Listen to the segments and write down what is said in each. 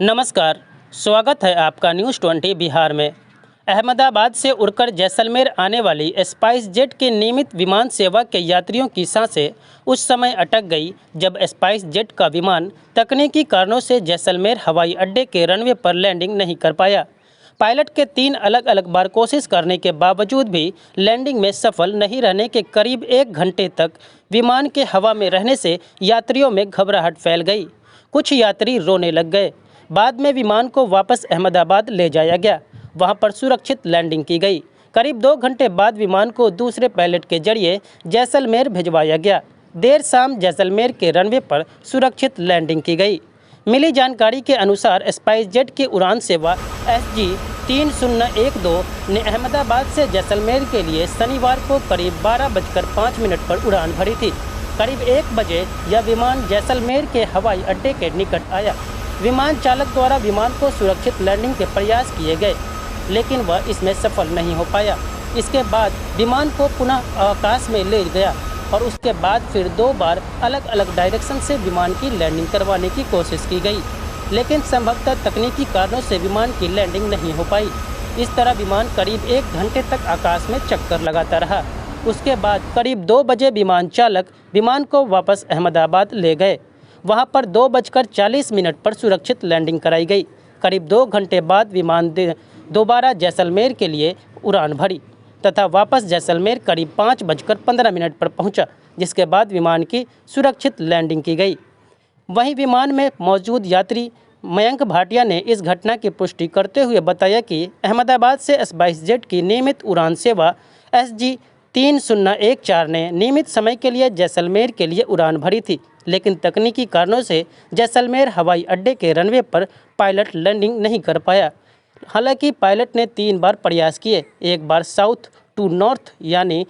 नमस्कार, स्वागत है आपका न्यूज़ 20 बिहार में। अहमदाबाद से उड़कर जैसलमेर आने वाली स्पाइस जेट की नियमित विमान सेवा के यात्रियों की सांसें उस समय अटक गई जब स्पाइस जेट का विमान तकनीकी कारणों से जैसलमेर हवाई अड्डे के रनवे पर लैंडिंग नहीं कर पाया। पायलट के 3 अलग अलग बार कोशिश करने के बावजूद भी लैंडिंग में सफल नहीं रहने के करीब 1 घंटे तक विमान के हवा में रहने से यात्रियों में घबराहट फैल गई। कुछ यात्री रोने लग गए। बाद में विमान को वापस अहमदाबाद ले जाया गया। वहां पर सुरक्षित लैंडिंग की गई। करीब 2 घंटे बाद विमान को दूसरे पायलट के जरिए जैसलमेर भिजवाया गया। देर शाम जैसलमेर के रनवे पर सुरक्षित लैंडिंग की गई। मिली जानकारी के अनुसार स्पाइस जेट की उड़ान सेवा SG 3012 ने अहमदाबाद से जैसलमेर के लिए शनिवार को करीब 12:05 पर उड़ान भरी थी। करीब 1 बजे यह विमान जैसलमेर के हवाई अड्डे के निकट आया। विमान चालक द्वारा विमान को सुरक्षित लैंडिंग के प्रयास किए गए, लेकिन वह इसमें सफल नहीं हो पाया। इसके बाद विमान को पुनः आकाश में ले गया और उसके बाद फिर 2 बार अलग अलग डायरेक्शन से विमान की लैंडिंग करवाने की कोशिश की गई, लेकिन संभवतः तकनीकी कारणों से विमान की लैंडिंग नहीं हो पाई। इस तरह विमान करीब 1 घंटे तक आकाश में चक्कर लगाता रहा। उसके बाद करीब 2 बजे विमान चालक विमान को वापस अहमदाबाद ले गए। वहां पर 2:40 पर सुरक्षित लैंडिंग कराई गई। करीब 2 घंटे बाद विमान दोबारा जैसलमेर के लिए उड़ान भरी तथा वापस जैसलमेर करीब 5:15 पर पहुंचा, जिसके बाद विमान की सुरक्षित लैंडिंग की गई। वहीं विमान में मौजूद यात्री मयंक भाटिया ने इस घटना की पुष्टि करते हुए बताया कि अहमदाबाद से स्पाइस जेट की नियमित उड़ान सेवा SG 3014 ने नियमित समय के लिए जैसलमेर के लिए उड़ान भरी थी, लेकिन तकनीकी कारणों से जैसलमेर हवाई अड्डे के रनवे पर पायलट लैंडिंग नहीं कर पाया। हालांकि पायलट ने 3 बार प्रयास किए, एक बार साउथ टू नॉर्थ यानी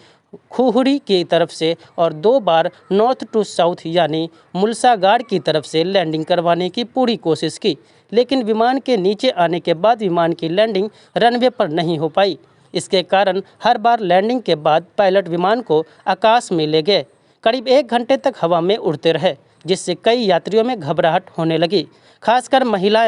खुहरी की तरफ से और 2 बार नॉर्थ टू साउथ यानी मुलसागाड़ की तरफ से लैंडिंग करवाने की पूरी कोशिश की, लेकिन विमान के नीचे आने के बाद विमान की लैंडिंग रनवे पर नहीं हो पाई। इसके कारण हर बार लैंडिंग के बाद पायलट विमान को आकाश में ले गए। करीब 1 घंटे तक हवा में उड़ते रहे, जिससे कई यात्रियों में घबराहट होने लगी। खासकर महिला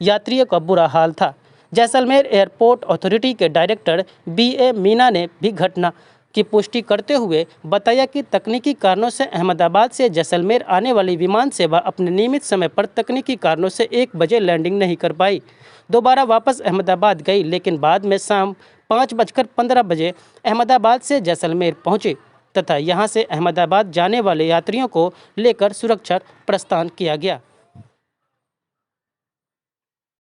यात्रियों का बुरा हाल था। जैसलमेर एयरपोर्ट अथॉरिटी के डायरेक्टर BA मीना ने भी घटना की पुष्टि करते हुए बताया कि तकनीकी कारणों से अहमदाबाद से जैसलमेर आने वाली विमान सेवा अपने नियमित समय पर तकनीकी कारणों से 1 बजे लैंडिंग नहीं कर पाई। दोबारा वापस अहमदाबाद गई, लेकिन बाद में शाम 5:15 बजे अहमदाबाद से जैसलमेर पहुंचे तथा यहां से अहमदाबाद जाने वाले यात्रियों को लेकर सुरक्षा प्रस्थान किया गया।